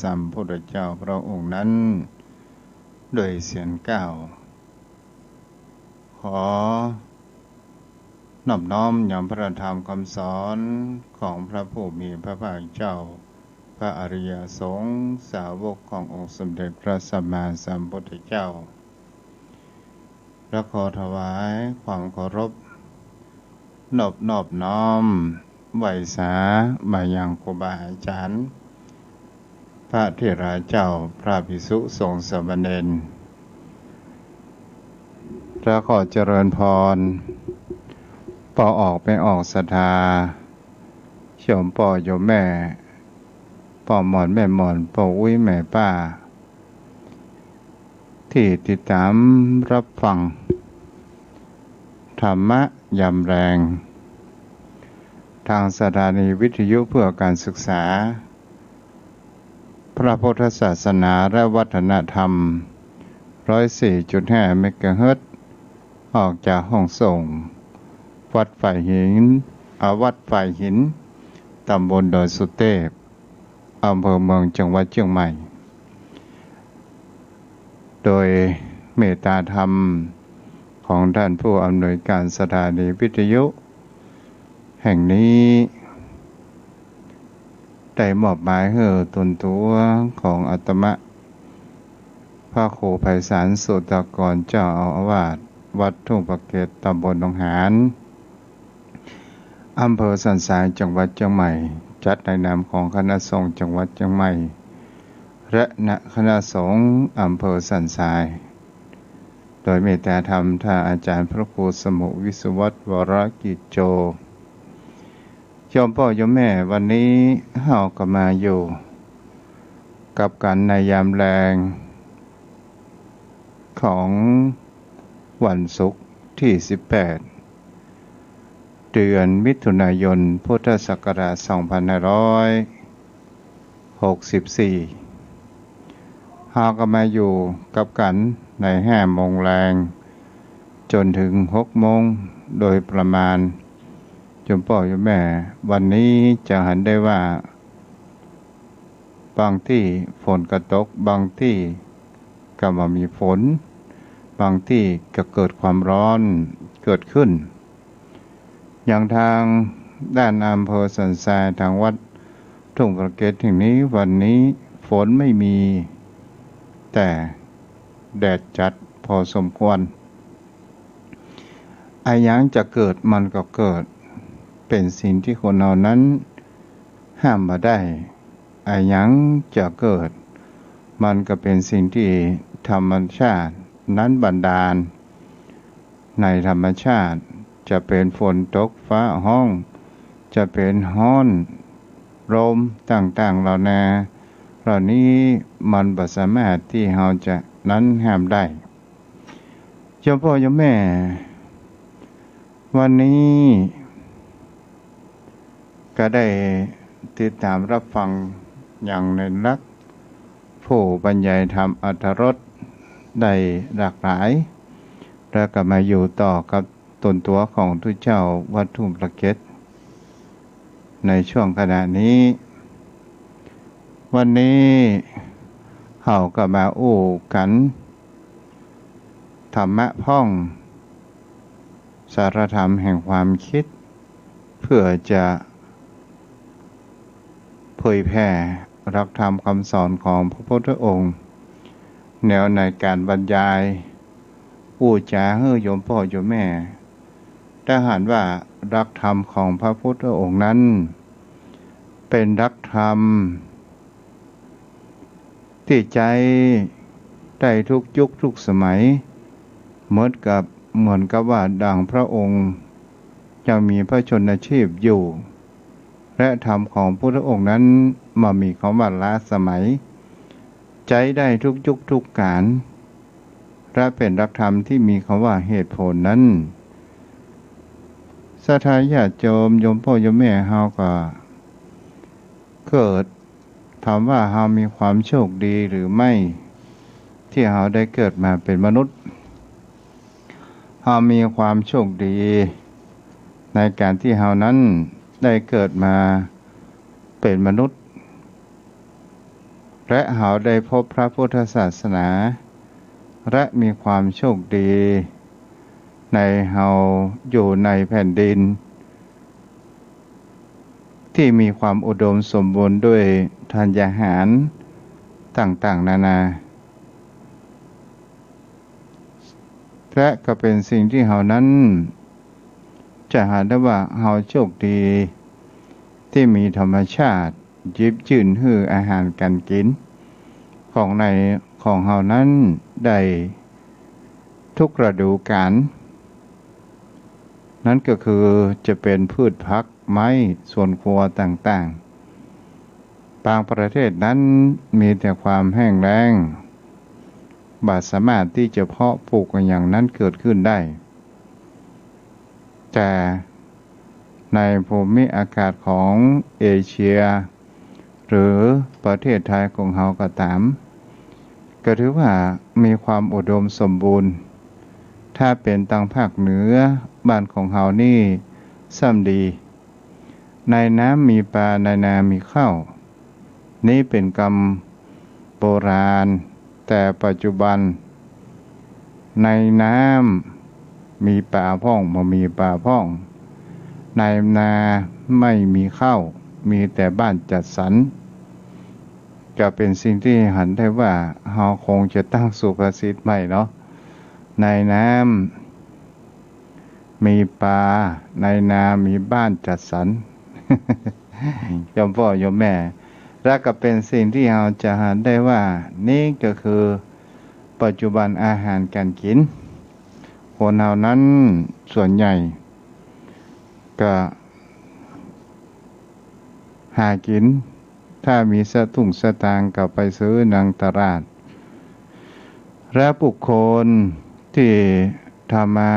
สัมพุทธเจ้าพระองค์นั้นโดยเสียงกล่าวขอนอบน้อมยำพระธรรมคำสอนของพระผู้มีพระภาคเจ้าพระอริยสงฆ์สาวกขององค์สมเด็จพระสัมมาสัมพุทธเจ้าและขอถวายความเคารพนอบน้อมไหวสามายังครูบาอาจารย์พระเถระเจ้าพระภิกษุสงฆ์สามเณรและขอเจริญพรปอออกไปออกศรัทธาโยมป่อโยมแม่ป่อหมอนแม่หมอนป่ออุ้ยแม่ป้าที่ติดตามรับฟังธรรมะยามแรงทางสถานีวิทยุเพื่อการศึกษาพระพุทธศาสนาและวัฒนธรรม 104.5 เมกะเฮิรตซ์ออกจากห้องส่งวัดฝ่ายหินตำบลดอยสุเทพอำเภอเมืองจังหวัดเชียงใหม่โดยเมตตาธรรมของท่านผู้อำนวยการสถานีวิทยุแห่งนี้ได้มอบหมายให้ตนตัวของอาตมะพระครูไพศาลโสตกรเจ้าอาวาสวัดทุ่งปะเกตตำบลหนองหานอำเภอสันทรายจังหวัดเชียงใหม่จัดในนามของคณะสงฆ์จังหวัดเชียงใหม่และคณะสงฆ์อำเภอสันทรายโดยเมตตาธรรมท่านอาจารย์พระครูสมุวิศวัตรวรกิจโจโยมพ่อโยมแม่วันนี้เฮาก็มาอยู่กับกันในยามแรงของวันศุกร์ที่18เดือนมิถุนายนพุทธศักราช2564เฮาก็มาอยู่กับกันใน5 โมงแรงจนถึง6 โมงโดยประมาณโยมพ่อโยมแม่วันนี้จะเห็นได้ว่าบางที่ฝนก็ตกบางที่ก็บ่มีฝนบางที่ก็เกิดความร้อนเกิดขึ้นอย่างทางด้านอำเภอสันทรายทางวัดทุ่งประเกศแห่งนี้วันนี้ฝนไม่มีแต่แดดจัดพอสมควรไอ้หยังจะเกิดมันก็เกิดเป็นสิ่งที่คนเรานั้นห้ามมาได้ไอ้หยังจะเกิดมันก็เป็นสิ่งที่ธรรมชาตินั้นบันดาลในธรรมชาติจะเป็นฝนตกฟ้าห้องจะเป็นร้อนลมต่างๆเหล่านี้มันบ่สามารถที่เราจะนั้นห้ามได้โยมพ่อโยมแม่วันนี้ก็ได้ติดตามรับฟังอย่างในรักผู้บรรยายธรรมอรรถรสได้หลากหลายแล้วก็มาอยู่ต่อกับตนตัวของทุกเจ้าวัดทุ่งประเกศในช่วงขณะนี้วันนี้เฮาก็มาอู้กันธรรมะพ่องสารธรรมแห่งความคิดเพื่อจะเผยแผ่หลักธรรมคำสอนของพระพุทธองค์แนวในการบรรยายอู้จาให้โยมพ่อโยมแม่ถ้าหากว่าหลักธรรมของพระพุทธองค์นั้นเป็นหลักธรรมที่ใจได้ทุกยุคทุกสมัยเหมือนกับว่าดังพระองค์ยังมีพระชนชีพอยู่และธรรมของพระพุทธองค์นั้นมามีคำว่าล้าสมัยใจได้ทุกยุคทุกกาลและเป็นหลักธรรมที่มีคำว่าเหตุผลนั้นศรัทธาญาติโยมโยมพ่อโยมแม่เฮาก็เกิดถามว่าเฮามีความโชคดีหรือไม่ที่เฮาได้เกิดมาเป็นมนุษย์เฮามีความโชคดีในการที่เฮานั้นได้เกิดมาเป็นมนุษย์ และเขาได้พบพระพุทธศาสนาและมีความโชคดีในเขาอยู่ในแผ่นดินที่มีความอุดมสมบูรณ์ด้วยธัญญาหารต่างๆนานาและก็เป็นสิ่งที่เขานั้นจะหาได้ว่าเขาโชคดีที่มีธรรมชาติยิบยื่นให้อาหารการกินของในของเขานั้นได้ทุกฤดูกาลนั่นก็คือจะเป็นพืชผักไม้สวนครัวต่างๆบางประเทศนั้นมีแต่ความแห้งแล้งบ่สามารถที่จะเพาะปลูกอย่างนั้นเกิดขึ้นได้แต่ในภูมิอากาศของเอเชียหรือประเทศไทยของเราก็ตามก็ถือว่ามีความอุดมสมบูรณ์ถ้าเป็นทางภาคเหนือบ้านของเรานี่ซ้ำดีในน้ำมีปลาในนามีข้าวนี่เป็นกรรมโบราณแต่ปัจจุบันในน้ำมีปลาพ่องบ่มีปลาพ่องในนาไม่มีข้าวมีแต่บ้านจัดสรรก็เป็นสิ่งที่หันได้ว่าเราคงจะตั้งสุภาษิตใหม่เนาะในน้ำมีปลาในนามีบ้านจัดสรร ยมพ่อยมแม่และก็เป็นสิ่งที่เราจะหันได้ว่านี่ก็คือปัจจุบันอาหารการกินคนเรานั้นส่วนใหญ่ก็หากินถ้ามีสตุ้งสตางค์ก็ไปซื้อนังตลาดและบุคคลที่ทำมา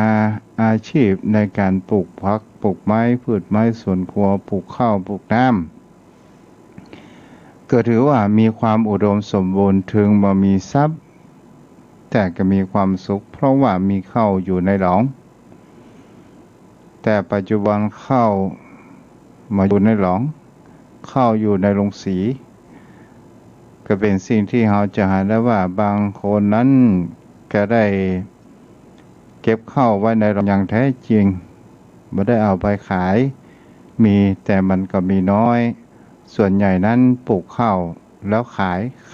อาชีพในการปลูกผักปลูกไม้พืชไม้สวนครัวปลูกข้าวปลูกน้ำก็ถือว่ามีความอุดมสมบูรณ์ถึงบ่มีทรัพย์แต่ก็มีความสุขเพราะว่ามีข้าวอยู่ในหลองแต่ปัจจุบันข้าวมาอยู่ในหลองข้าวอยู่ในโรงสีก็เป็นสิ่งที่เราจะหาได้ว่าบางคนนั้นก็ได้เก็บข้าวไว้ในหลองอย่างแท้จริงไม่ได้เอาไปขายมีแต่มันก็มีน้อยส่วนใหญ่นั้นปลูกข้าวแล้วข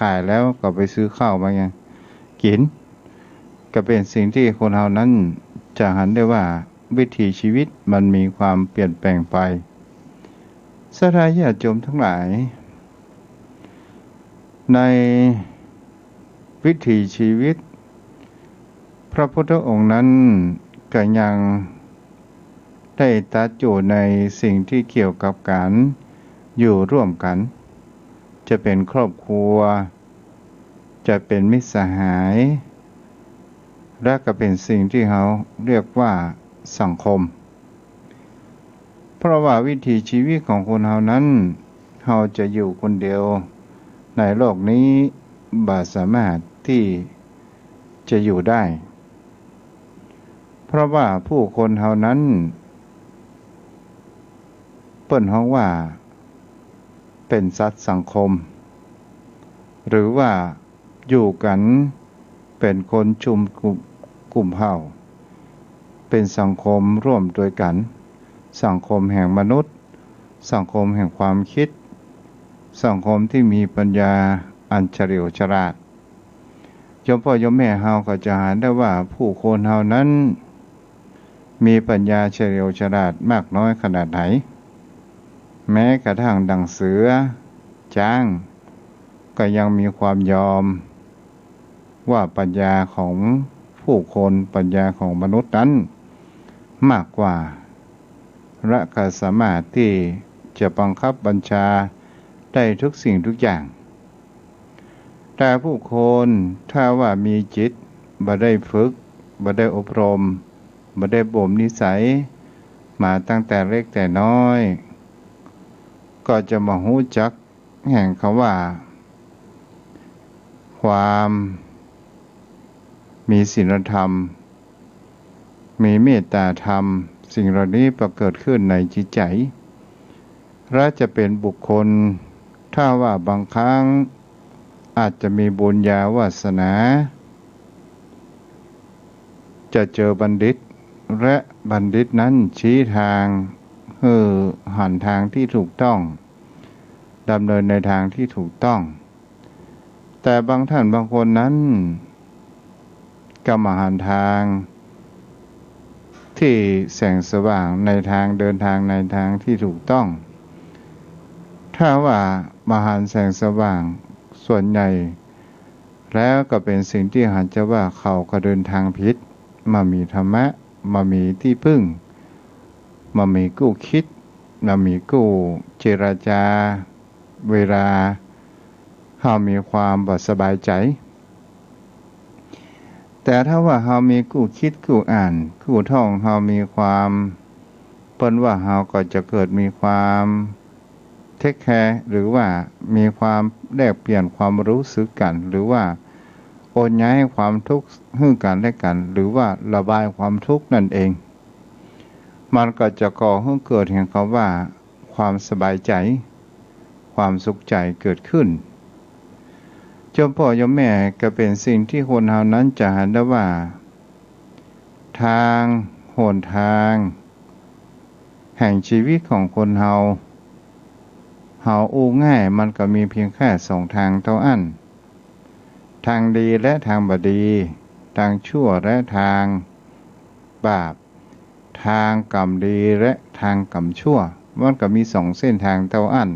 ายแล้วก็ไปซื้อข้าวมาไงกินก็เป็นสิ่งที่คนเรานั้นจะหันได้ว่าวิถีชีวิตมันมีความเปลี่ยนแปลงไปศรัทธาญาติโยมทั้งหลายในวิถีชีวิตพระพุทธองค์นั้นก็ยังได้ตรัสอยู่ในสิ่งที่เกี่ยวกับการอยู่ร่วมกันจะเป็นครอบครัวจะเป็นมิตรสหายและก็เป็นสิ่งที่เขาเรียกว่าสังคมเพราะว่าวิถีชีวิตของคนเรานั้นเราจะอยู่คนเดียวในโลกนี้บ่สามารถที่จะอยู่ได้เพราะว่าผู้คนเรานั้นเปิ้นฮ้องว่าเป็นสัตว์สังคมหรือว่าอยู่กันเป็นคนชุมกลุ่มเผ่าเป็นสังคมร่วมด้วยกันสังคมแห่งมนุษย์สังคมแห่งความคิดสังคมที่มีปัญญาอันเฉลียวฉลาดโยมพ่อโยมแม่เฮาก็จะหาได้ว่าผู้คนเฮานั้นมีปัญญาเฉลียวฉลาดมากน้อยขนาดไหนแม้กระทั่งดังเสือจ้างก็ยังมีความยอมว่าปัญญาของผู้คนปัญญาของมนุษย์นั้นมากกว่าและก็สามารถที่จะบังคับบัญชาได้ทุกสิ่งทุกอย่างแต่ผู้คนถ้าว่ามีจิตบ่ได้ฝึกบ่ได้อบรมบ่ได้บ่มนิสัยมาตั้งแต่เล็กแต่น้อยก็จะมารู้จักแห่งคำว่าความมีศีลธรรมมีเมตตาธรรมสิ่งเหล่านี้ประเกิดขึ้นในจิตใจและจะเป็นบุคคลถ้าว่าบางครั้ง อาจจะมีบุญญาวาสนาจะเจอบัณฑิตและบัณฑิตนั้นชี้ทางหันทางที่ถูกต้องดำเนินในทางที่ถูกต้องแต่บางท่านบางคนนั้นก็มาหันทางที่แสงสว่างในทางเดินทางในทางที่ถูกต้องถ้าว่ามาหันแสงสว่างส่วนใหญ่แล้วก็เป็นสิ่งที่หันจะว่าเขาก็เดินทางผิดมามีธรรมะมามีที่พึ่งมามีกู้คิดมามีกู้เจรจาเวลาเขามีความบ่สบายใจแต่ถ้าว่าเรามีกู้คิดกู้อ่านกู้ท่องเรามีความเปิ้นว่าเราก็จะเกิดมีความเทคแคร์หรือว่ามีความแลกเปลี่ยนความรู้สึกกันหรือว่าโอนย้ายความทุกข์ให้กันและกันหรือว่าระบายความทุกข์นั่นเองมันก็จะก่อให้เกิดเห็นเขาว่าความสบายใจความสุขใจเกิดขึ้นเจ้าพ่อเจ้าแม่ก็เป็นสิ่งที่คนเฮานั้นจะเห็นได้ว่าทางหนทางแห่งชีวิตของคนเฮาอู้ง่ายมันก็มีเพียงแค่สองทางเท่านั้นทางดีและทางบ่ดีทางชั่วและทางบาปทางกรรมดีและทางกรรมชั่วมันก็มีสองเส้นทางเท่านั้น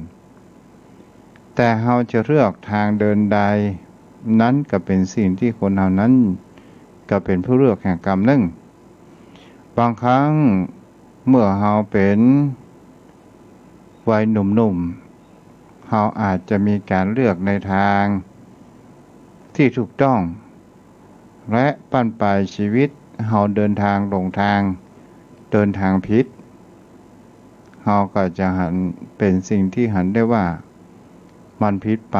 แต่เราจะเลือกทางเดินใดนั้นก็เป็นสิ่งที่คนเรานั้นก็เป็นผู้เลือกแห่งกรรมหนึ่งบางครั้งเมื่อเราเป็นวัยหนุ่มๆเราอาจจะมีการเลือกในทางที่ถูกต้องและปั้นปลายชีวิตเราเดินทางหลงทางเดินทางผิดเราก็จะหันเป็นสิ่งที่หันได้ว่ามันผิดไป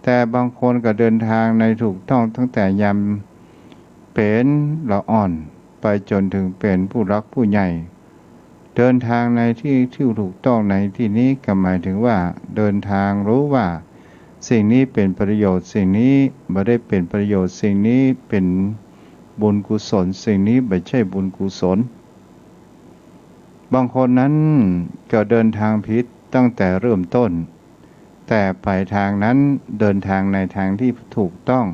แต่บางคนก็เดินทางในถูกต้องตั้งแต่ยามเป็นละอ่อนไปจนถึงเป็นผู้รักผู้ใหญ่เดินทางในที่ถูกต้องในที่นี้ก็หมายถึงว่าเดินทางรู้ว่าสิ่งนี้เป็นประโยชน์สิ่งนี้ไม่ได้เป็นประโยชน์สิ่งนี้เป็นบุญกุศลสิ่งนี้ไม่ใช่บุญกุศลบางคนนั้นก็เดินทางผิดตั้งแต่เริ่มต้นแต่ปลายทางนั้นเดินทางในทางที่ถูกต้อง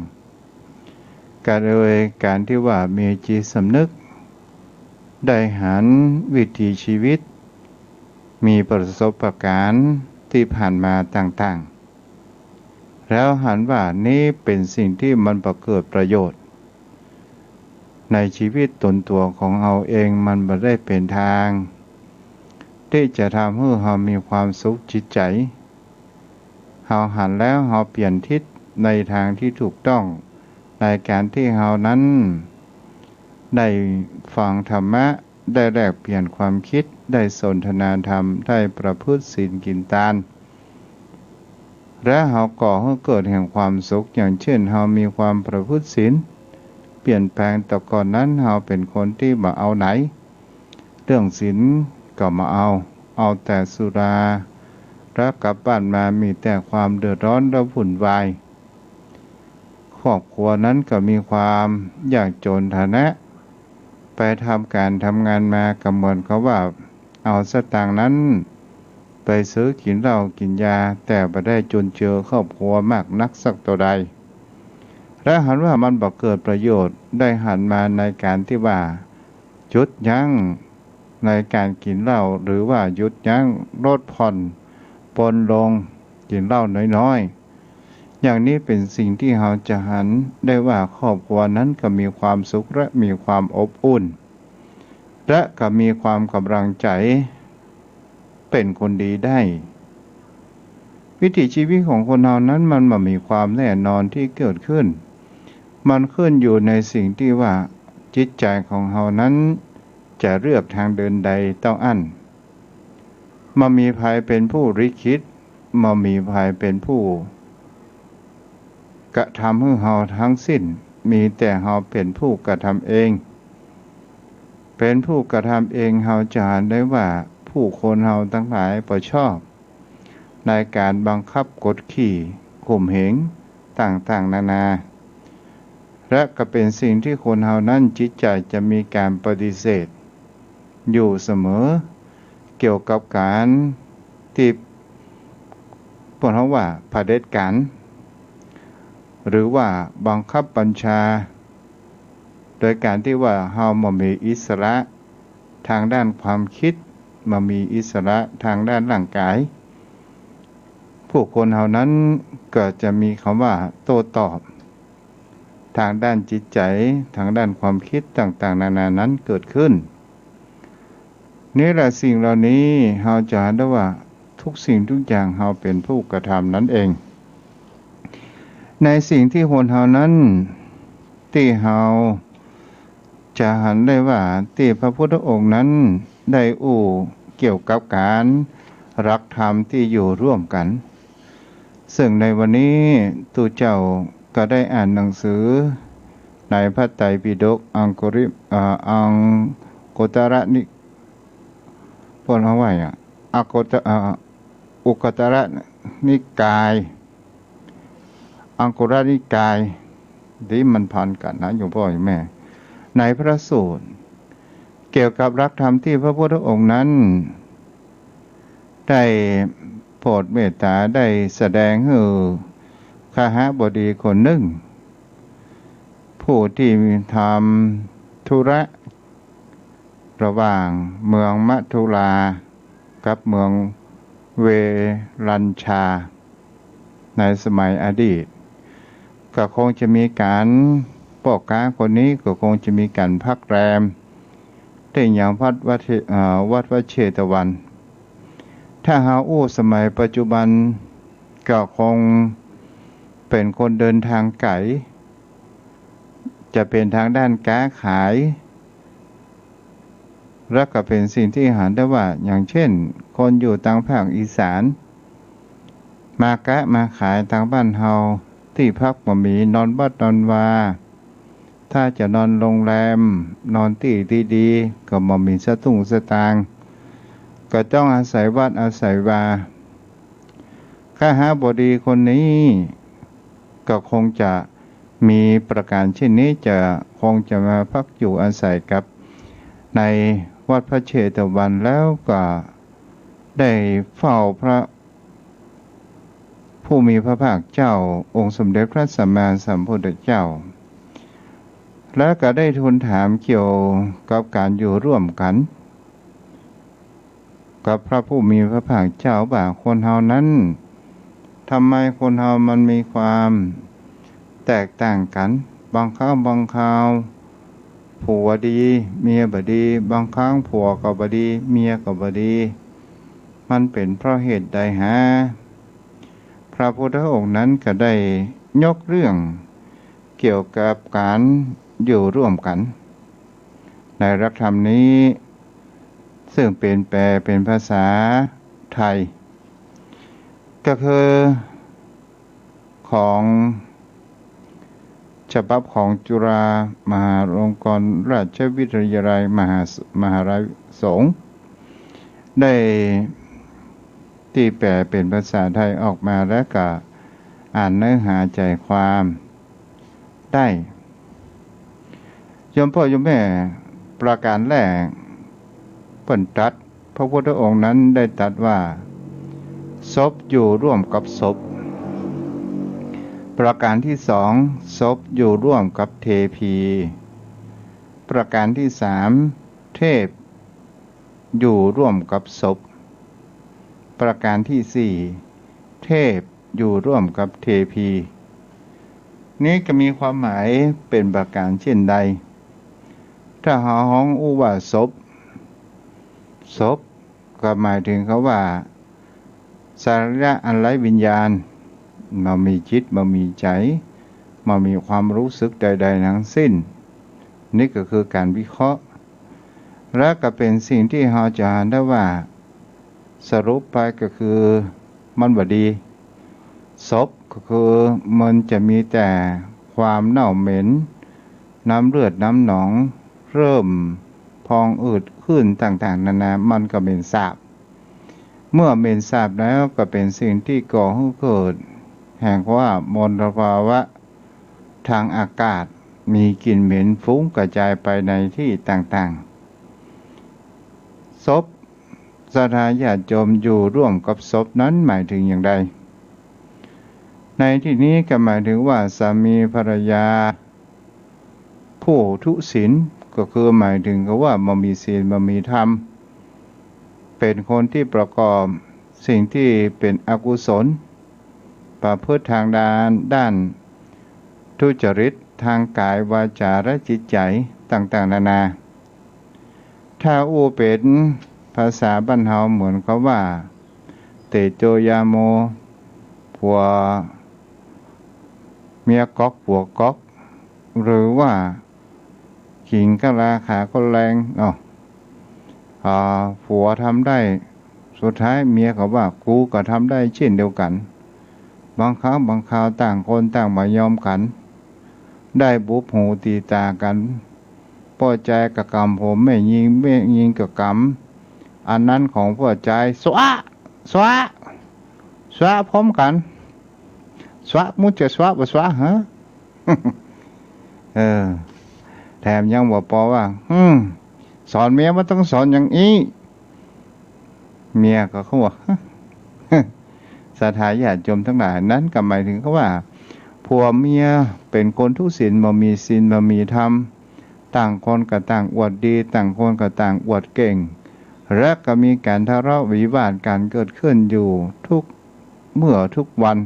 ก็โดยการที่ว่ามีจิตสำนึกได้หันวิถีชีวิตมีประสบการณ์ที่ผ่านมาต่างๆแล้วหันว่านี้เป็นสิ่งที่มันประเกิดประโยชน์ในชีวิตตนตัวของเราเองมันไม่ได้เป็นทางที่จะทำให้เรามีความสุขจิตใจเราหันแล้วเราเปลี่ยนทิศในทางที่ถูกต้องในการที่เรานั้นได้ฟังธรรมะได้แลกเปลี่ยนความคิดได้สนทนาธรรมได้ประพฤติศีลกินทานและเราก่อให้เกิดแห่งความสุขอย่างเช่นเรามีความประพฤติศีลเปลี่ยนแปลงแต่ก่อนนั้นเราเป็นคนที่บ่เอาไหนเรื่องศีลก็มาเอาแต่สุราแล้วกลับบ้านมามีแต่ความเดือดร้อนและวุ่นวายครอบครัวนั้นก็มีความยากจนฐานะไปทำการทำงานมาก็เหมือนเขาว่าเอาสตางค์นั้นไปซื้อกินเหล้ากินยาแต่ไม่ได้จนเจือครอบครัวมากนักสักตัวใดและหันว่ามันบ่เกิดประโยชน์ได้หันมาในการที่ว่าหยุดยั้งในการกินเหล้าหรือว่าหยุดยั้งลดผ่อนปลนลงกินเหล้าน้อยๆอย่างนี้เป็นสิ่งที่เราจะหันได้ว่าครอบครัวนั้นก็มีความสุขและมีความอบอุ่นและก็มีความกำลังใจเป็นคนดีได้วิถีชีวิตของคนเรานั้นมันไม่มีความแน่นอนที่เกิดขึ้นมันขึ้นอยู่ในสิ่งที่ว่าจิตใจของเรานั้นจะเลือกทางเดินใดต้องอั้นมันมีภัยเป็นผู้ริคิดมันมีภัยเป็นผู้กระทำให้เราทั้งสิ้นมีแต่เราเป็นผู้กระทำเองเป็นผู้กระทำเองเราจะเห็นได้ว่าผู้คนเราทั้งหลายบ่ชอบในการบังคับกดขี่ ข่มเหงต่างๆนานาและก็เป็นสิ่งที่คนเฮานั้นจิตใจจะมีการปฏิเสธอยู่เสมอเกี่ยวกับการที่พวกเขาว่าเผด็จการหรือว่าบังคับบัญชาโดยการที่ว่าเฮาบ่มีอิสระทางด้านความคิดบ่มีอิสระทางด้านร่างกายผู้คนเหล่านั้นก็จะมีคำว่าโต้ตอบทางด้านจิตใจทางด้านความคิดต่างๆนานานั้นเกิดขึ้นนี่แหละสิ่งเหล่านี้เราจะเห็นได้ว่าทุกสิ่งทุกอย่างเราเป็นผู้กระทำนั่นเองในสิ่งที่คนเรานั้นที่เราจะเห็นได้ว่าที่พระพุทธองค์นั้นได้เกี่ยวกับการรักธรรมที่อยู่ร่วมกันซึ่งในวันนี้ตุเจ้าก็ได้อ่านหนังสือในพระไตรปิฎกอังคุตระนิพนธ์เอาไว้อุกตระนิกายอังคุตระนิกายที่มันพันกันนะโยมพ่อโยมแม่ในพระสูตรเกี่ยวกับรักธรรมที่พระพุทธองค์นั้นได้โปรดเมตตาได้แสดงให้คหบดีคนหนึ่งผู้ที่ทำธุระระหว่างเมืองมัทุรากับเมืองเวรัญชาในสมัยอดีตก็คงจะมีการพ่อค้าคนนี้ก็คงจะมีการพักแรมที่อย่างวัดวเชตวันถ้าหาสมัยปัจจุบันก็คงเป็นคนเดินทางไกลจะเป็นทางด้านค้าขายและก็เป็นสิ่งที่เห็นได้ว่าอย่างเช่นคนอยู่ทางภาคอีสานมาขายทางบ้านเฮาที่พักบ่มีนอนวัดนอนวาถ้าจะนอนโรงแรมนอนที่ดีๆก็บ่มีสตุ้งสตางค์ก็ต้องอาศัยวัดอาศัยวาคหบดีคนนี้ก็คงจะมีประการเช่นนี้คงจะมาพักอยู่อาศัยกับในวัดพระเชตวันแล้วก็ได้เฝ้าพระผู้มีพระภาคเจ้าองค์สมเด็จพระสัมมาสัมพุทธเจ้าแล้วก็ได้ทูลถามเกี่ยวกับการอยู่ร่วมกันกับพระผู้มีพระภาคเจ้าว่าคนเฮานั้นทำไมคนเฮามันมีความแตกต่างกันบางครั้งบางคราวผัวดีเมียบ่ดีบางครั้งผัวก็บ่ดีเมียก็บ่ดีมันเป็นเพราะเหตุใดฮะพระพุทธองค์นั้นก็ได้ยกเรื่องเกี่ยวกับการอยู่ร่วมกันในหลักธรรมนี้ซึ่งเป็นแปลเป็นภาษาไทยก็คือของฉบับของจุฬามหาลงกรณราชวิทยาลัยมหาลัยสงฆ์ได้ที่แปลเป็นภาษาไทยออกมาแล้วก็อ่านเนื้อหาใจความได้โยมพ่อโยมแม่ประการแรกเพิ่นตรัสพระพุทธองค์นั้นได้ตรัสว่าศพอยู่ร่วมกับศพประการที่สองศพอยู่ร่วมกับเทพีประการที่สามเทพอยู่ร่วมกับศพประการที่สี่เทพอยู่ร่วมกับเทพีนี้ก็มีความหมายเป็นประการเช่นใดถ้าหาห้องว่าศพก็หมายถึงเขาว่าสาระอันไร้วิญญาณมามีจิตมามีใจมามีความรู้สึกใดๆทั้งสิ้นนี่ก็คือการวิเคราะห์และก็เป็นสิ่งที่เราจะเห็นได้ว่าสรุปไปก็คือมันบ่ดีศพก็คือมันจะมีแต่ความเน่าเหม็นน้ำเลือดน้ำหนองเริ่มพองอืดขึ้นต่างๆนานามันก็เป็นสาบเมื่อเป็นสาบแล้วก็เป็นสิ่งที่ก่อให้เกิด แห่งว่ามลภาวะทางอากาศมีกลิ่นเหม็นฟุ้งกระจายไปในที่ต่างๆศพศรัทธาญาติโยมอยู่ร่วมกับศพนั้นหมายถึงอย่างไรในที่นี้ก็หมายถึงว่าสามีภรรยาผู้ทุศีลก็คือหมายถึงว่ามันมีศีลมันมีธรรมเป็นคนที่ประกอบสิ่งที่เป็นอกุศลประพฤติทางด้านทุจริตทางกายวาจาและจิตใจต่างๆนานาถ้าเป็นภาษาบ้านเฮาเหมือนเขาว่าเตโจยาโมผัวเมียก๊อกผัวก๊อกหรือว่าขิงก็ราขาก็แรงผัวทำได้สุดท้ายเมียเขาว่ากูก็ทำได้เช่นเดียวกันบางครั้งบางคราวต่างคนต่างมายอมกันได้บุบหูตีตากันพ่อใจกับกรรมผมไม่ยิงกับกรรมอันนั้นของพ่อใจสวะพร้อมกันสวะมุจะสวะบ่สวะฮะ แถมยังบอกปอว่าสอนเมียมันต้องสอนอย่างนี้เมียก็เขาว่า ศรัทธาญาติโยมทั้งหลายนั้นก็หมายถึงเขาว่าผัวเมียเป็นคนทุศีลบ่มีศีลบ่มีธรรมต่างคนก็ต่างอวดดีต่างคนก็ต่างอวดเก่งและก็มีการทะเลาะวิวาทกันเกิดขึ้นอยู่ทุกเมื่อทุกวัน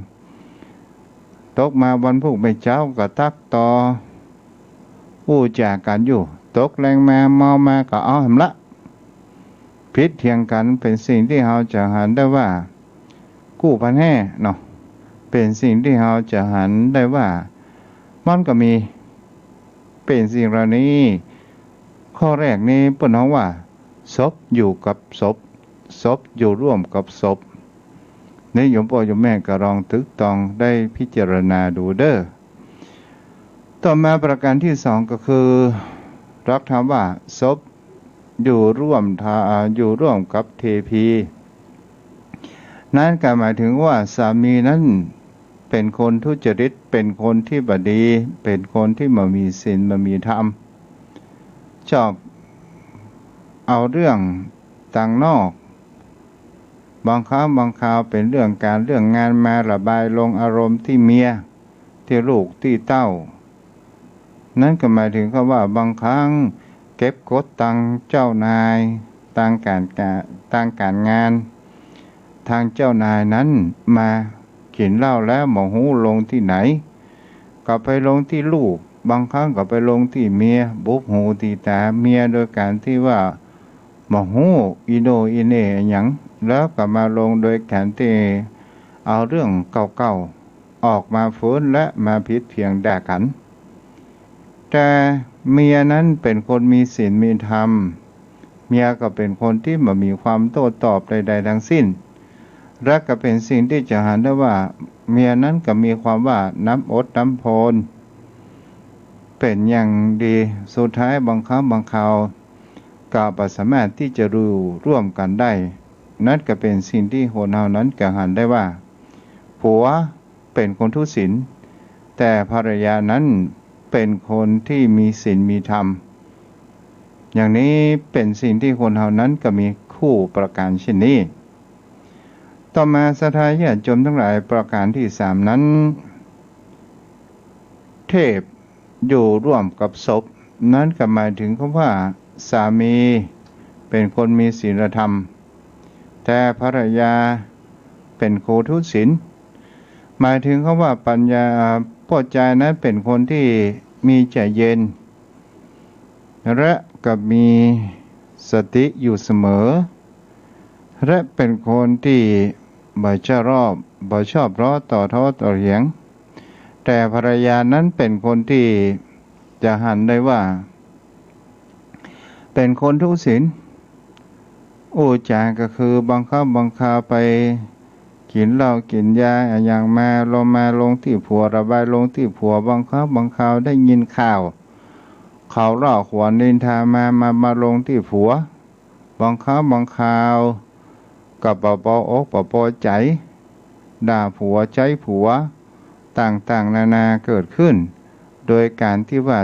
ตกมาวันพรุ่งไม่เจ้าก็ตักต่ออู้จากกันอยู่ตกแรงมาเมามาก็เอาหำละพิษเถียงกันเป็นสิ่งที่เราจะหันได้ว่ากู้พันแห่เนาะเป็นสิ่งที่เราจะหันได้ว่ามันก็มีเป็นสิ่งเหล่านี้ข้อแรกนี้เปิ้นเฮาว่าศพอยู่กับศพอยู่ร่วมกับศพนี่โยมพ่อโยมแม่ก็ลองตึกตองได้พิจารณาดูเด้อต่อมาประการที่สองก็คือรักถามว่าศพอยู่ร่วมกับเทพีนั่นก็หมายถึงว่าสามีนั้นเป็นคนทุจริตเป็นคนที่บดีเป็นคนที่ไม่มีศีลไม่มีธรรมชอบเอาเรื่องต่างนอกบางครั้งบางคราวเป็นเรื่องงานมาระบายลงอารมณ์ที่เมียที่ลูกที่เต้านั่นก็หมายถึงว่าบางครั้งเก็บกดตังเจ้านายต่างการงานทางเจ้านายนั้นมากินเหล้าแล้วหมอหูลงที่ไหนก็ไปลงที่ลูกบางครั้งก็ไปลงที่เมียบุบหูตีตาเมียโดยการที่ว่าหมอหูอีโนอีเน่หยังแล้วก็มาลงโดยการที่เอาเรื่องเก่าๆออกมาฟื้นและมาพิษเพียงด่ากันแต่เมียนั้นเป็นคนมีศีลมีธรรมเมียก็เป็นคนที่ไม่มีความโต้ตอบใดๆทั้งสิ้นและก็เป็นสิ่งที่จะหันได้ว่าเมียนั้นก็มีความว่าน้ำอดน้ำพลเป็นอย่างดีสุดท้ายบางครั้งบางคราวก็บ่สามารถที่จะร่วมกันได้นั่นก็เป็นสิ่งที่คนเฮานั้นก็หันได้ว่าผัวเป็นคนทุศีลแต่ภรรยานั้นเป็นคนที่มีศีลมีธรรมอย่างนี้เป็นสิ่งที่คนเฮานั้นก็มีคู่ประการเช่นนี้ต่อมาศรัทธาญาติโยมทั้งหลายประการที่สามนั้นเทพอยู่ร่วมกับศพนั้นก็หมายถึงว่าสามีเป็นคนมีศีลธรรมแต่ภรรยาเป็นโคทุศีลหมายถึงว่าปัญญาพ่อใจนั้นเป็นคนที่มีใจเย็นและก็มีสติอยู่เสมอและเป็นคนที่บ่ชอบร้อต่อท้อต่อเถียงแต่ภรรยานั้นเป็นคนที่จะหันได้ว่าเป็นคนทุศีลจาก็คือบางครั้งบางคราวไปกินเหล้ากินยาอย่างมาลงที่ผัวระบายลงที่ผัวบางครั้งบางคราวได้ยินข่าวเขาเล่าขวัญนินทามาลงที่ผัวบางครั้งบางคราวกับปอใจด่าผัวใจผัว ต่างๆนานาเกิดขึ้นโดยการที่ว่า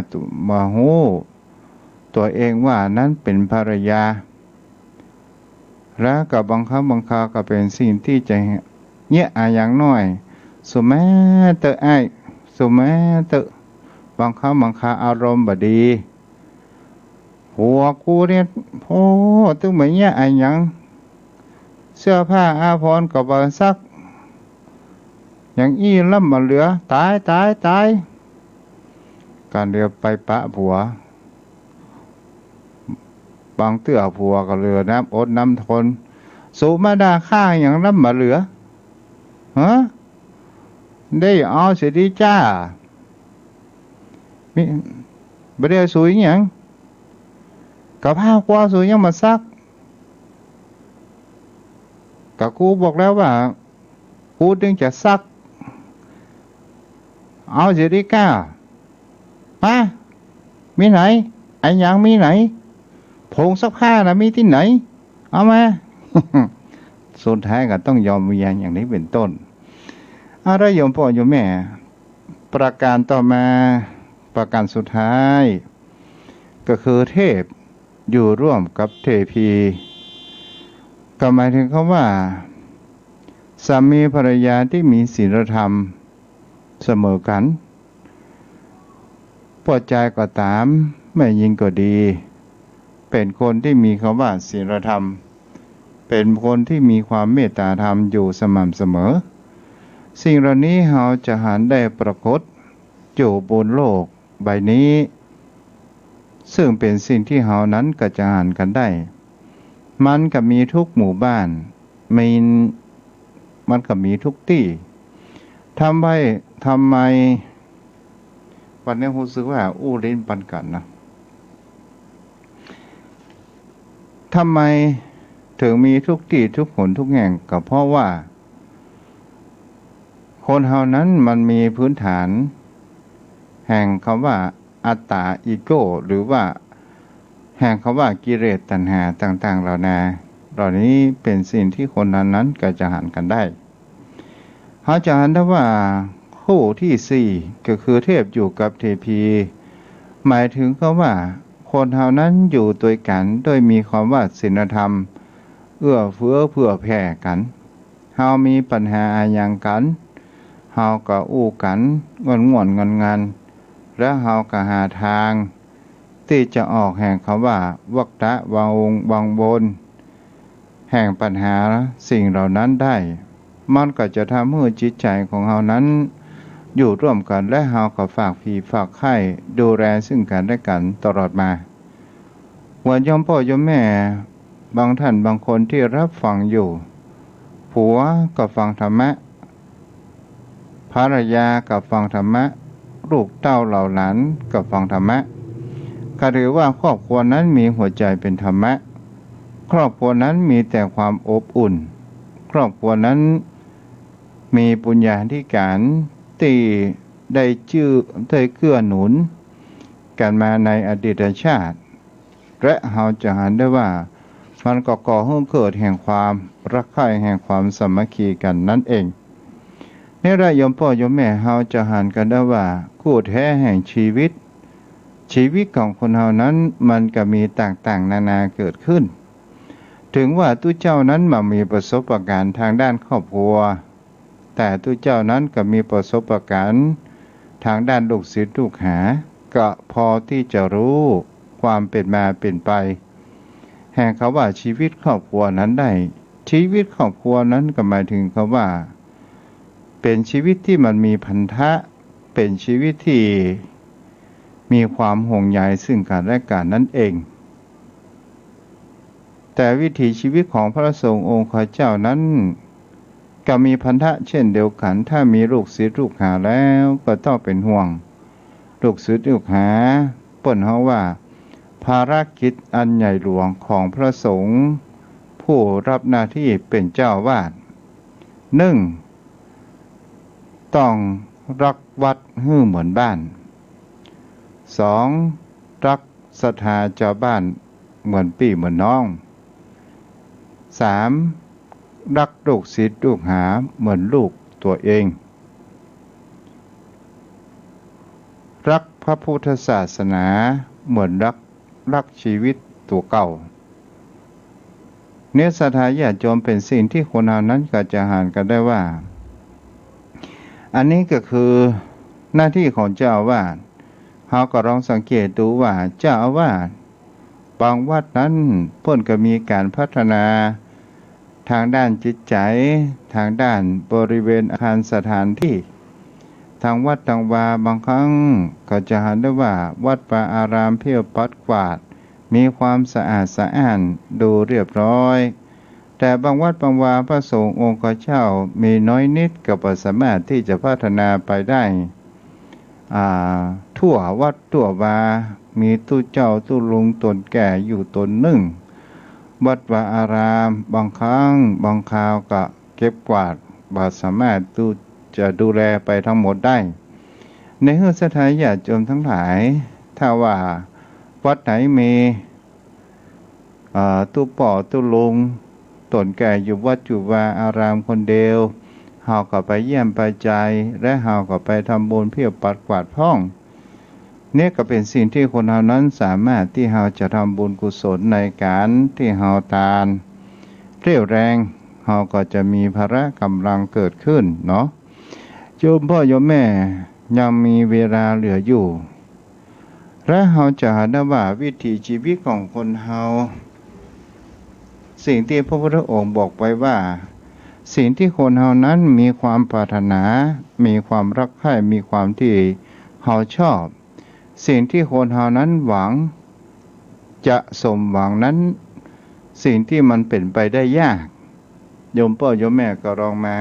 มาโหตัวเองว่านั้นเป็นภรรยาและกับบางครั้งบางคราวก็เป็นสิ่งที่จะเนี่ยอย่างน้อยสมัยเตอไอสมัยเตอบางครั้งบางคราวอารมณ์บดีหัวกูเนี่ยโอ้ตึงเหมือนเนี่ยอย่างเสื้อผ้าอาภรณ์กับบาซักอย่างอี้ล่ำมาเหลือตายการเรือไปปะผัวบางเตื้อผัวก็เรือน้ำอดน้ำทนสูมาดาข้าอย่างล่ำมาเหลือฮะได้เอาเสียดีจ้ามิบ่ได้สวยอย่างกับผ้ากว่าสวยยังมาซักกับกูบอกแล้วว่ากูจึงจะซักเอาเสียดีก้ามามีไหนไอ้ยังมีไหนผงซักผ้านะมีที่ไหนเอามา สุดท้ายก็ต้องยอมเมียอย่างนี้เป็นต้นอะไรโยมพ่อโยมแม่ประการต่อมาประการสุดท้ายก็คือเทพอยู่ร่วมกับเทพีก็หมายถึงคำว่าสามีภรรยาที่มีศีลธรรมเสมอกันพอใจก็ตามไม่ยิงก็ดีเป็นคนที่มีคำว่าศีลธรรมเป็นคนที่มีความเมตตาธรรมอยู่สม่ำเสมอสิ่งเหล่านี้เราจะหันได้ปรากฏอยู่บนโลกใบนี้ซึ่งเป็นสิ่งที่เรานั้นก็จะหันกันได้มันก็มีทุกหมู่บ้านมันก็มีทุกที่ทำไมวันนี้รู้สึกว่าอู้ลิ้นปันกันนะทำไมถึงมีทุกที่ทุกหนทุกแห่งก็เพราะว่าคนเฮานั้นมันมีพื้นฐานแห่งคำว่าอัตตาอีโก้หรือว่าแห่งคำว่ากิเลสตัณหาต่างๆเหล่านี้เป็นสิ่งที่คนนั้นก็จะหันกันได้เขาจะหันได้ว่าคู่ที่สี่ก็คือเทพอยู่กับเทพีหมายถึงคำว่าคนเฮานั้นอยู่ด้วยกันโดยมีความว่าศีลธรรมเอื้อเฟื้อเผื่อแผ่กันเฮามีปัญหาอย่างกันเฮาก็อู้กันงอนแล้วเฮาก็หาทางที่จะออกแห่งคำว่าวัฏฏะวังวนแห่งปัญหาสิ่งเหล่านั้นได้มันก็จะทำให้จิตใจของเฮานั้นอยู่ร่วมกันและเฮาก็ฝากพี่ฝากไข้ดูแลซึ่งกันและกันตลอดมาว่าโยมพ่อโยมแม่บางท่านบางคนที่รับฟังอยู่ผัวก็ฟังธรรมะภรรยาก็ฟังธรรมะลูกเต้าเหล่าหลานก็ฟังธรรมะก็ถือว่าครอบครัวนั้นมีหัวใจเป็นธรรมะครอบครัวนั้นมีแต่ความอบอุ่นครอบครัวนั้นมีปุญญาธิการที่ได้เกื้อหนุนกันมาในอดีตชาติและเราจะเห็นได้ว่ามันก็ก่อให้เกิดแห่งความรักใคร่แห่งความสามัคคีกันนั่นเองนี่แหละโยมพ่อโยมแม่เราจะหันกันได้ว่าคู่แท้แห่งชีวิตของคนเรานั้นมันก็มีต่างๆนานาเกิดขึ้นถึงว่าตู้เจ้านั้นมามีประสบการณ์ทางด้านครอบครัวแต่ตู้เจ้านั้นก็มีประสบการณ์ทางด้านลูกศิษย์ลูกหาก็พอที่จะรู้ความเป็นมาเป็นไปแห่งเขาว่าชีวิตครอบครัวนั้นได้ชีวิตครอบครัวนั้นก็หมายถึงเขาว่าเป็นชีวิตที่มันมีพันธะเป็นชีวิตที่มีความห่วงใยซึ่งกันและกันนั่นเองแต่วิถีชีวิตของพระสงฆ์องค์ข้าเจ้านั้นก็มีพันธะเช่นเดียวกันถ้ามีลูกศิษย์ลูกหาแล้วก็ต้องเป็นห่วงลูกศิษย์ลูกหาเปิ้นเฮาว่าภารกิจอันใหญ่หลวงของพระสงฆ์ผู้รับหน้าที่เป็นเจ้าวาด1ต้องรักวัดให้เหมือนบ้าน2รักศรัทธาชาวบ้านเหมือนพี่เหมือนน้อง3รักลูกศิษย์ลูกหาเหมือนลูกตัวเอง รักพระพุทธศาสนาเหมือนรักชีวิตตัวเก่าเนื้อศรัทธาญาติโยมเป็นสิ่งที่คนเรานั้นก็จะหารกันได้ว่าอันนี้ก็คือหน้าที่ของเจ้าอาวาสเราก็ลองสังเกตดูว่าเจ้าอาวาสบางวัดนั้นเพิ่นก็มีการพัฒนาทางด้านจิตใจทางด้านบริเวณอาคารสถานที่ทางวัดทางวาบางครั้งก็จะเห็นได้ว่าวัดวาอารามเพียวปัดกวาดมีความสะอาดสะอ้านดูเรียบร้อยแต่บางวัดบางวาพระสงฆ์องค์เจ้ามีน้อยนิดก็บ่สามารถที่จะพัฒนาไปได้ทั่ววัดทั่ววามีตู้เจ้าตู้ลุงตนแก่อยู่ตนหนึ่งวัดวาอารามบางครั้งบางคราวก็เก็บกวาดบ่สามารถจะดูแลไปทั้งหมดได้ในเฮือสถานญาติโยมทั้งหลายถ้าว่าวัดไหนมีตู้ป่อตู้ลุงตนแก่อยู่วัดอยู่วาอารามคนเดียวเฮาก็ไปเยี่ยมไปใจและเฮาก็ไปทำบุญเพียบปัดกวาดห้องเนี่ยก็เป็นสิ่งที่คนเฮานั้นสามารถที่เฮาจะทำบุญกุศลในการที่เฮาทานเรี่ยวแรงเฮาก็จะมีพละกำลังเกิดขึ้นเนาะโยมพ่อโยมแม่ยังมีเวลาเหลืออยู่และเฮาจะเห็นได้ว่าวิถีชีวิตของคนเฮาสิ่งที่พระพุทธองค์บอกไว้ว่าสิ่งที่คนเฮานั้นมีความปรารถนามีความรักใคร่มีความที่เฮาชอบสิ่งที่คนเฮานั้นหวังจะสมหวังนั้นสิ่งที่มันเป็นไปได้ยากโยมพ่อโยมแม่ก็ลองมา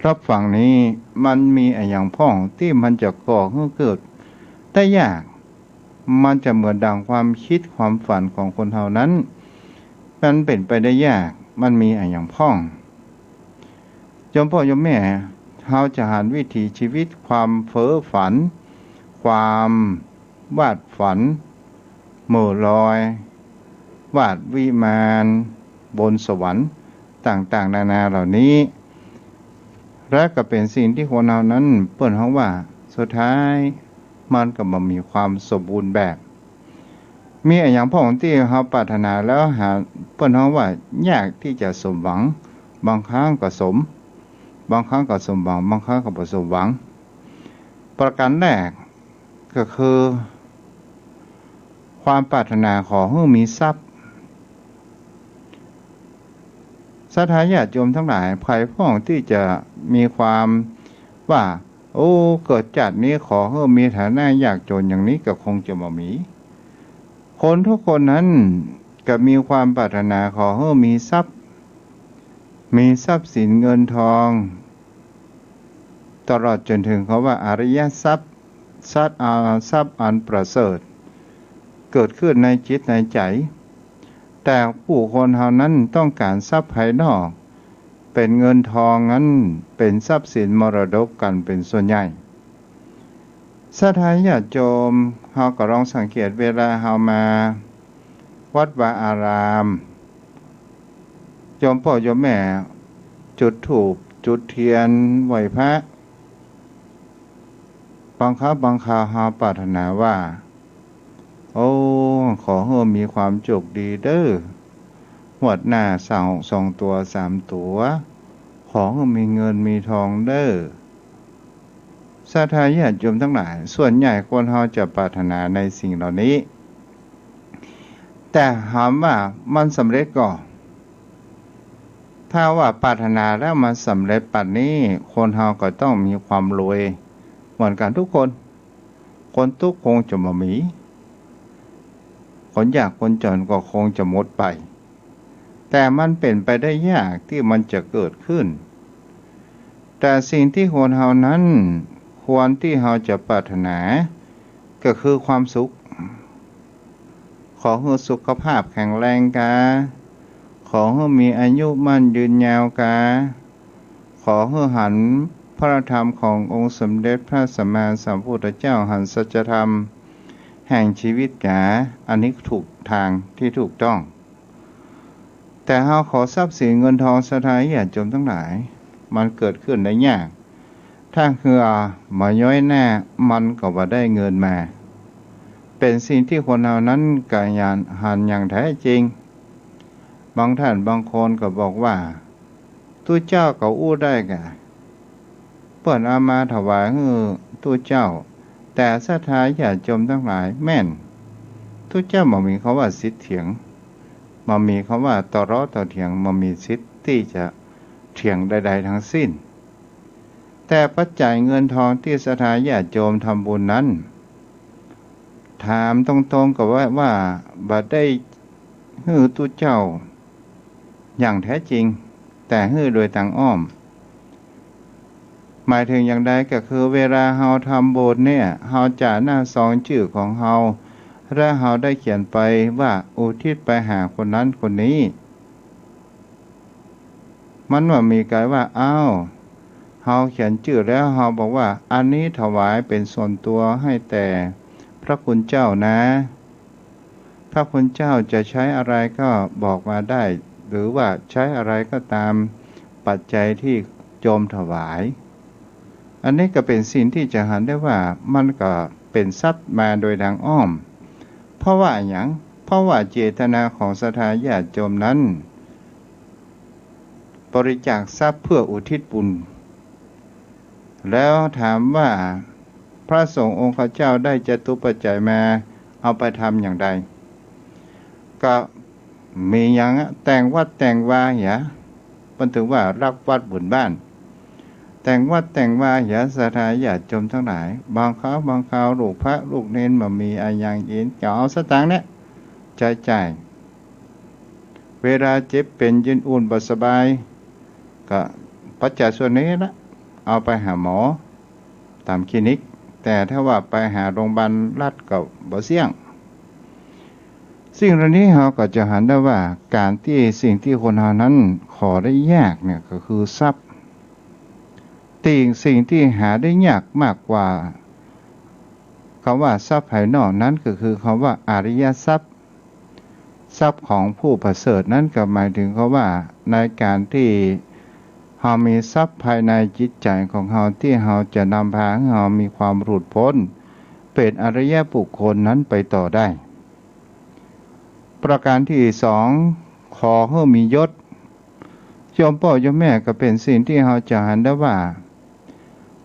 รับฟังนี้มันมีอย่างพ้องที่มันจะก่อให้เกิดได้ยากมันจะเหมือนดังความคิดความฝันของคนเฮานั้นมันเป็นไปได้ยากมันมีอย่างพ้องโยมพ่อโยมแม่เฮาจะหันวิถีชีวิตความเพ้อฝันความวาดฝันหมู่ลอยวาดวิมานบนสวรรค์ต่างๆนานาเหล่านี้และก็เป็นสิ่งที่คนเรานั้นเปิ้นเฮาว่าสุดท้ายมันก็บ่มีความสมบูรณ์แบบมีอย่างพ้องที่เฮาปรารถนาแล้วหาเปิ้นเฮาว่ายากที่จะสมหวังบางครั้งก็สมบางครั้งก็สมหวังบางครั้งก็บ่สมหวังประการแรกก็คือความปรารถนาขอให้มีทรัพย์ศรัทธาญาติโยมทั้งหลายภายพ้องที่จะมีความว่าโอ้เกิดจากนี้ขอให้มีฐานะยากจนอย่างนี้ก็คงจะบ่มีคนทุกคนนั้นก็มีความปรารถนาขอให้มีทรัพย์สินเงินทองตลอดจนถึงเขาว่าอริยทรัพย์ทรัพย์อันประเสริฐเกิดขึ้นในจิตในใจแต่ผู้คนเฮานั้นต้องการทรัพย์ภายนอกเป็นเงินทองนั้นเป็นทรัพย์สินมรดกกันเป็นส่วนใหญ่ศรัทธาญาติโยมเฮาก็ลองสังเกตเวลาเฮามาวัดวาอารามโยมพ่อโยมแม่จุดธูปจุดเทียนไหว้พระบางครั้งบางคราวเฮาปรารถนาว่าโอ้ขอให้มีความโชคดีเด้อหวดหน้า2ตัว3ตัวขอให้มีเงินมีทองเด้อศรัทธาญาติโยมทั้งหลายส่วนใหญ่คนเฮาจะปรารถนาในสิ่งเหล่านี้แต่ถามว่ามันสำเร็จก่อถ้าว่าปรารถนาแล้วมันสำเร็จปัจนี้คนเฮาก็ต้องมีความรวยเหมือนกันทุกคนทุกคงจะบ่มีคนยากคนจนก็คงจะหมดไปแต่มันเป็นไปได้ยากที่มันจะเกิดขึ้นแต่สิ่งที่คนเฮานั้นควรที่เฮาจะปรารถนาก็คือความสุขขอให้สุขภาพแข็งแรงกาขอให้มีอายุมั่นยืนยาวกาขอให้หันพระธรรมขององค์สมเด็จพระสัมมาสัมพุทธเจ้าหันสัจธรรมแห่งชีวิตกาอันนี้ถูกทางที่ถูกต้องแต่เฮาขอทรัพย์สินเงินทองศรัทธาญาติโยมทั้งหลายมันเกิดขึ้นได้ยาก ถ้าคือมาย้อยแน่มันก็บ่ได้เงินมาเป็นสิ่งที่คนเหล่านั้นกะยานหันอย่างแท้จริงบางท่านบางคนก็บอกว่าตู้เจ้าก็อู้ได้กะเปิ้นเอามาถวายให้ตู้เจ้าแต่ศรัทธาญาติโยมทั้งหลายแม่นตู้เจ้าบ่มีคำว่าสิทธิ์เถียงบ่มีคำว่าต่อร้อต่อเถียงบ่มีสิทธิ์ที่จะเถียงใดๆทั้งสิ้นแต่ปัจจัยเงินทองที่ศรัทธาญาติโยมทำบุญนั้นถามตรงๆกับว่าบัดได้ฮื้อตู้เจ้าอย่างแท้จริงแต่ฮื้อโดยทางอ้อมหมายถึงอย่างใดก็คือเวลาเฮาทำบุญเนี่ยเฮาจะหน้าซองชื่อของเฮาและเฮาได้เขียนไปว่าอุทิศไปหาคนนั้นคนนี้มันว่ามีกายว่าอ้าวเฮาเขียนชื่อแล้วเฮาบอกว่าอันนี้ถวายเป็นส่วนตัวให้แต่พระคุณเจ้านะพระคุณเจ้าจะใช้อะไรก็บอกมาได้หรือว่าใช้อะไรก็ตามปัจจัยที่โยมถวายอันนี้ก็เป็นสิ่งที่จะหันได้ว่ามันก็เป็นทรัพย์มาโดยทางอ้อมเพราะว่าอย่างเพราะว่าเจตนาของศรัทธาญาติโยมนั้นบริจาคทรัพย์เพื่ออุทิศบุญแล้วถามว่าพระสงฆ์องค์เจ้าได้จตุปัจจัยมาเอาไปทำอย่างใดก็มีอย่างแต่งวัดแต่งวาอย่ามันถึงว่ารักวัดบุญบ้านแต่งวัดแต่งวาอย่าศรัทธาญาติโยมทั้งหลายบางคราวลูกพระลูกเนนมามีอายังยินจะเอาสตางค์เนี่ยจ่ายเวลาเจ็บเป็นยืนอุ่นบ่สบายก็ปัจจัยส่วนนี้ละเอาไปหาหมอตามคลินิกแต่ถ้าว่าไปหาโรงพยาบาลรัฐก็บ่เสี่ยงสิ่งเหล่านี้เราก็จะหันได้ว่าการที่สิ่งที่คนเรานั้นขอได้ยากเนี่ยก็คือทรัพย์สิ่งที่หาได้ยากมากกว่าคำว่าทรัพย์ภายนอกนั้นก็คือคำว่าอริยทรัพย์ทรัพย์ของผู้ประเสริฐนั้นก็หมายถึงเขาว่าในการที่เรามีทรัพย์ภายในจิตใจของเราที่เราจะนำพาให้เรามีความหลุดพ้นเป็นอริยบุคคลนั้นไปต่อได้ประการที่สองขอให้มียศโยมพ่อโยมแม่ก็เป็นสิ่งที่เราจะหันได้ว่า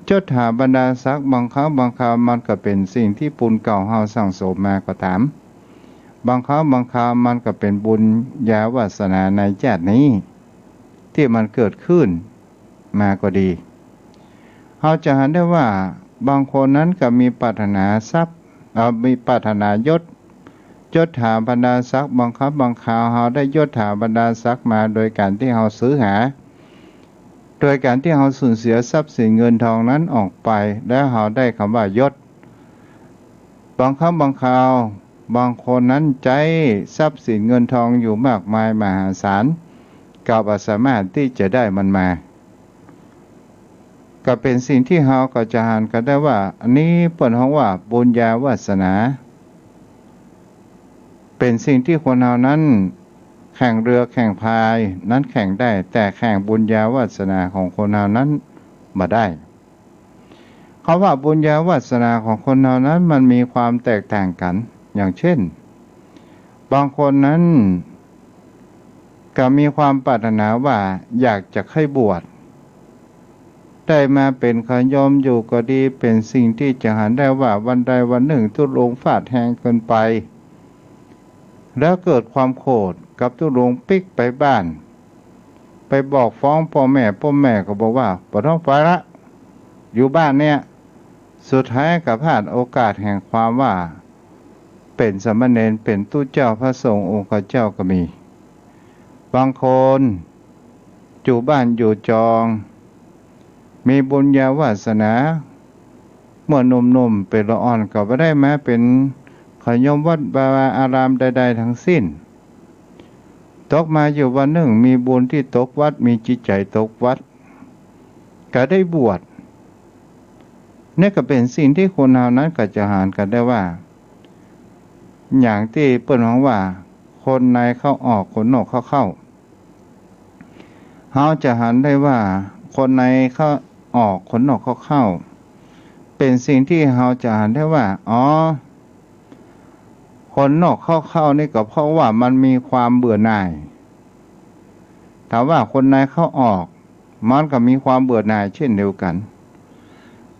ยศถาบรรดาศักดิ์บางครั้งมันก็เป็นสิ่งที่ปุญเก่าเราสั่งสมมาก็ตามบางครั้งมันก็เป็นบุญญาวาสนาในชาตินี้ที่มันเกิดขึ้นมาก็ดีเราจะหันได้ว่าบางคนนั้นก็มีปรารถนาทรัพย์มีปรารถนายศถาบรรดาศักดิ์บางคราวเราได้ยศถาบรรดาศักดิ์มาโดยการที่เราซื้อหาโดยการที่เราสูญเสียทรัพย์สินเงินทองนั้นออกไปแล้วเราได้คำว่ายศบางคราวบางคนนั้นใจทรัพย์สินเงินทองอยู่มากมายมหาศาลก็บ่สามารถที่จะได้มันมาก็เป็นสิ่งที่เราก็จะหันกันได้ว่าอันนี้เปิดห้องว่าบุญญาวาสนาเป็นสิ่งที่คนเรานั้นแข่งเรือแข่งพายนั้นแข่งได้แต่แข่งบุญญาวาสนาของคนเรานั้นมาได้คำว่าบุญญาวาสนาของคนเรานั้นมันมีความแตกต่างกันอย่างเช่นบางคนนั้นก็มีความปรารถนาว่าอยากจะให้บวชได้มาเป็นขยอมอยู่ก็ดีเป็นสิ่งที่จะหันได้ว่าวันใดวันหนึ่งทุลงฟาดแหงเกินไปแล้วเกิดความโกรธกับทุลงปิกไปบ้านไปบอกฟ้องพ่อแม่ก็บอกว่าบ่ต้องไปละอยู่บ้านเนี่ยสุดท้ายก็พลาดโอกาสแห่งความว่าเป็นสามเณรเป็นตู้เจ้าพระสงฆ์องค์เจ้าก็มีบางคนอยู่บ้านอยู่จองมีบุญญาวาสนาเมื่อหนุ่มๆเป็นละอ่อนก็ไม่ได้มาเป็นขยมวัดบาอารามใดๆทั้งสิ้นตกมาอยู่วันหนึ่งมีบุญที่ตกวัดมีจิตใจตกวัดก็ได้บวชนี่ก็เป็นสิ่งที่คนเหล่านั้นก็จะหานกันได้ว่าอย่างที่เปิ้นว่าคนในเข้าออกคนนอกเข้าเราจะหันได้ว่าคนในเข้า ออกคนนอกเข้าเป็นสิ่งที่เราจะเห็นได้ว่าคนนอกเข้านี่ก็เพราะว่ามันมีความเบื่อหน่ายถ้าว่าคนในเข้าออกมันก็มีความเบื่อหน่ายเช่นเดียวกัน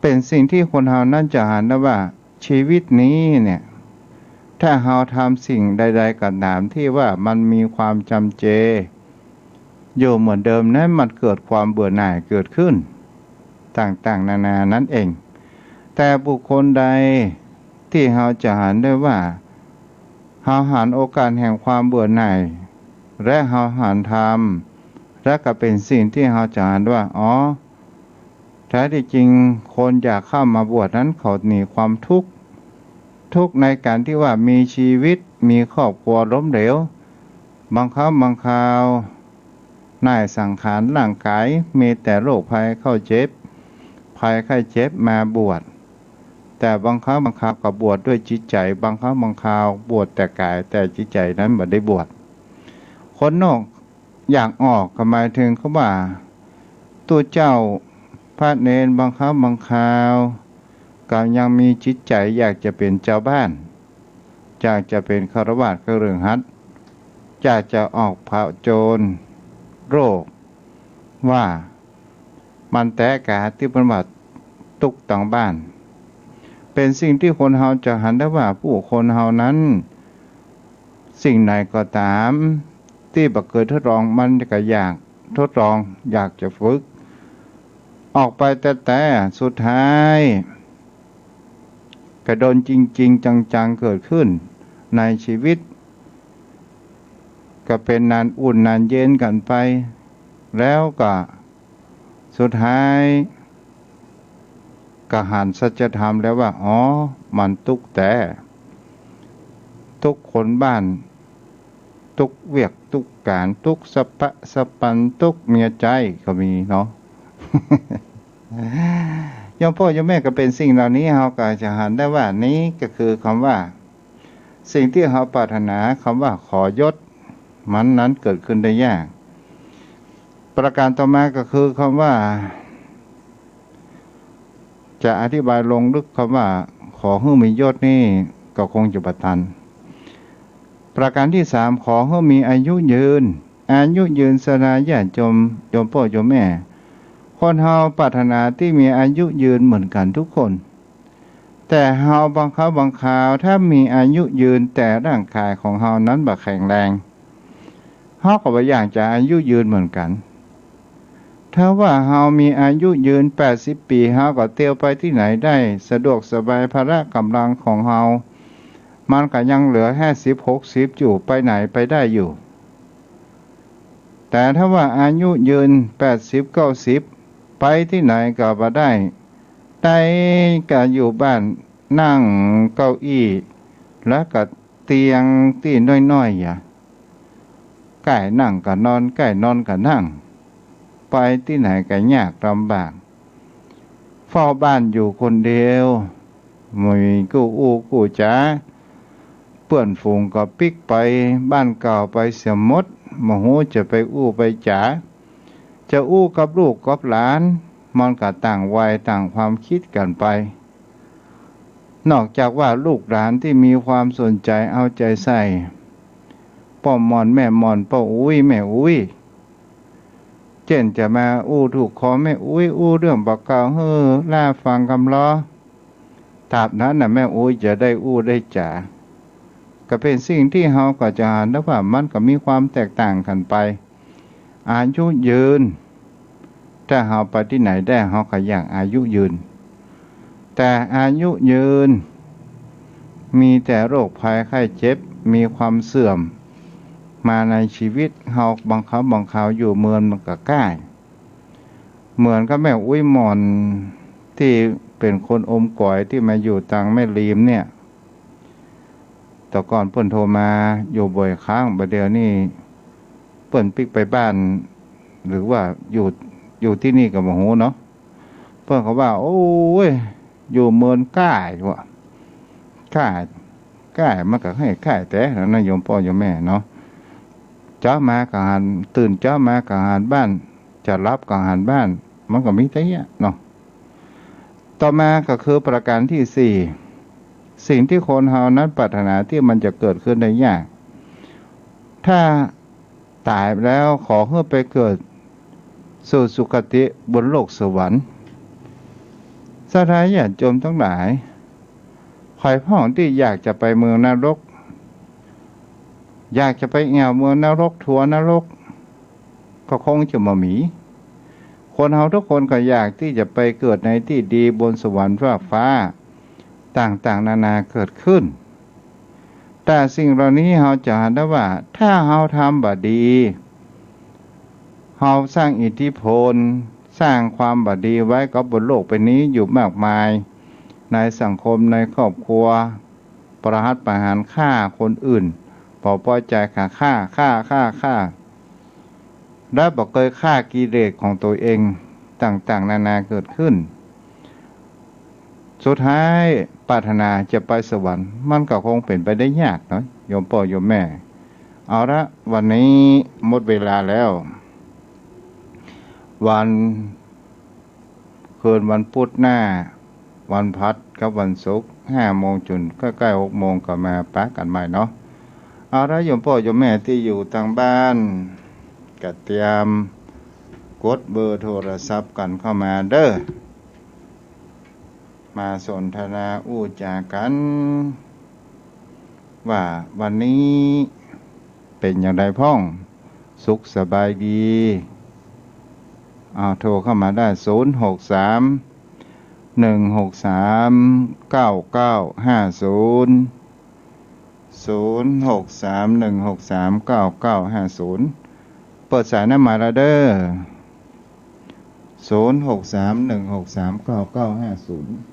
เป็นสิ่งที่คนเรานั่นจะเห็นได้ว่าชีวิตนี้เนี่ยถ้าเราทำสิ่งใดๆก็ตามที่ว่ามันมีความจำเจอยู่เหมือนเดิมนั้นมันเกิดความเบื่อหน่ายเกิดขึ้นต่างๆนานานั่นเองแต่บุคคลใดที่เราจะเห็นได้ว่าเราหันโอกาสแห่งความเบื่อหน่ายและเราหันทำและก็เป็นสิ่งที่เราจะเห็นว่าแท้ที่จริงคนอยากเข้ามาบวชนั้นเขาหนีความทุกข์ในการที่ว่ามีชีวิตมีครอบครัวล้มเหลวบางครั้งบางคราวนายสังขารร่างกายมีแต่โรคภัยไข้เจ็บมาบวชแต่บางครั้งบางคราวก็บวชด้วยจิตใจบางครั้งบางคราวบวชแต่กายแต่จิตใจนั้นไม่ได้บวชคนนอกอยากออกก็หมายถึงเขาว่าตัวเจ้าพระเนรบางครั้งบางคราวก็ยังมีจิตใจอยากจะเป็นเจ้าบ้านอยากจะเป็นฆราวาสฤหัสถ์อยากจะออกเผาโจรโรคว่ามันแต่กาที่เป็นว่าตุกต่างบ้านเป็นสิ่งที่คนเฮาจะหันได้ว่าผู้คนเฮานั้นสิ่งไหนก็ตามที่บักเคยทดลองมันก็อยากทดลองอยากจะฝึกออกไปแต่สุดท้ายกระโดนจริงๆจังๆเกิดขึ้นในชีวิตก็เป็นนานอุ่นนานเย็นกันไปแล้วก็สุดท้ายก็หันสัจธรรมแล้วว่ามันทุกแต่ทุกคนบ้านทุกเวียกทุกการทุกสะปะสะปันทุกเมียใจก็มีเนาะ ยมพ่อยมแม่ก็เป็นสิ่งเหล่านี้เราก็จะหันได้ว่านี้ก็คือคำว่าสิ่งที่เราปรารถนาคำว่าขอยศมันนั้นเกิดขึ้นได้ยากประการต่อมาก็คือคำว่าจะอธิบายลงลึกคำว่าขอให้มียศนี่ก็คงจะประทันประการที่สามขอให้มีอายุยืนสลายญาติโยมพ่อโยมแม่คนเฮาปรารถนาที่มีอายุยืนเหมือนกันทุกคนแต่เฮาบางคราวถ้ามีอายุยืนแต่ร่างกายของเฮานั้นบ่แข็งแรงเฮาก็บ่อยากจะอายุยืนเหมือนกันถ้าว่าเฮามีอายุยืน80ปีเฮาก็เที่ยวไปที่ไหนได้สะดวกสบายพละกำลังของเฮามันก็ยังเหลือ50-60อยู่ไปไหนไปได้อยู่แต่ถ้าว่าอายุยืน80-90ไปที่ไหนก็บ่ได้ก็อยู่บ้านนั่งเก้าอี้แล้วก็เตียงที่น้อยๆใกล้นั่งก็นอนใกล้นอนก็นั่งไปที่ไหนก็ยากลำบากเฝ้าบ้านอยู่คนเดียวไม่มีกู้จ๋าเพื่อนฝูงก็ปิกไปบ้านเก่าไปเสียหมดโมโหจะไปไปจ๋าจะกับลูกกับหลานมันก็ต่างวัยต่างความคิดกันไปนอกจากว่าลูกหลานที่มีความสนใจเอาใจใส่พ่อมอนแม่มอนพ่อแม่เช่นจะมาถูกคอแม่เรื่องบอกกล่าวล่าฟังคำล้อตราบนั้นแม่จะได้ได้จ๋าก็เป็นสิ่งที่เฮาก็จะเห็นได้ว่ามันก็มีความแตกต่างกันไปอายุยืนถ้าเฮาไปที่ไหนได้เฮาก็อยากอายุยืนแต่อายุยืนมีแต่โรคภัยไข้เจ็บมีความเสื่อมมาในชีวิตเฮาบางคราวอยู่เมืองมันก็ใกล้เหมือนกับแม่หมอนที่เป็นคนอมก๋อยที่มาอยู่ต่างแม่ลีมเนี่ยแต่ก่อนเพิ่นโทรมาอยู่บ่อยครั้งบัดเดี๋ยวนี้เพิ่นปิกไปบ้านหรือว่าอยู่ที่นี่ก็บ่ฮู้เนาะเพิ่นเขาว่าโอ้ยอยู่เมืองใกล้ว่ะใกล้มันก็ให้ใกล้แต่นะโยมพ่อโยมแม่เนาะเจ้ามาก็หันตื่นเจ้ามาก็หันบ้านจะรับก็หันบ้านมันก็มีแต่เนี้ยเนาะ ต่อมาก็คือประการที่สี่สิ่งที่คนเฮานั้นปรารถนาที่มันจะเกิดขึ้นได้ยากถ้าตายแล้วขอให้ไปเกิดสู่สุคติบนโลกสวรรค์สาธารณญาติโยมทั้งหลายใครพ่องที่อยากจะไปเมืองนรกอยากจะไปแอวเมืองนรกทัวนรกก็คงจะมามีคนเฮาทุกคนก็อยากที่จะไปเกิดในที่ดีบนสวรรค์ฟ้าต่างๆนานาเกิดขึ้นแต่สิ่งเหล่านี้เฮาจะเห็นได้ว่าถ้าเฮาทำบ่ดีเฮาสร้างอิทธิพลสร้างความบ่ดีไว้กับบนโลกใบนี้อยู่มากมายในสังคมในครอบครัวประหัตประหารฆ่าคนอื่นพอพอใจฆ่าและบอกเคยฆ่ากิเลสของตัวเองต่างๆนานาเกิดขึ้นสุดท้ายปรารถนาจะไปสวรรค์มันก็คงเป็นไปได้ยากเนาะโยมพ่อโยมแม่เอาละวันนี้หมดเวลาแล้ววันคืนวันพุธหน้าวันพัดกับวันศุกร์5 โมงจนใกล้ๆ6 โมงก็มาปะกันใหม่เนาะเอาละโยมพ่อโยมแม่ที่อยู่ทางบ้านก็เตรียมกดเบอร์โทรศัพท์กันเข้ามาเด้อมาสนทนาอู้จากันว่าวันนี้เป็นอย่างไรพ่องสุขสบายดีโทรเข้ามาได้063-163-9950 เปิดสายน้ำมาแล้วเด้อ063-163-9950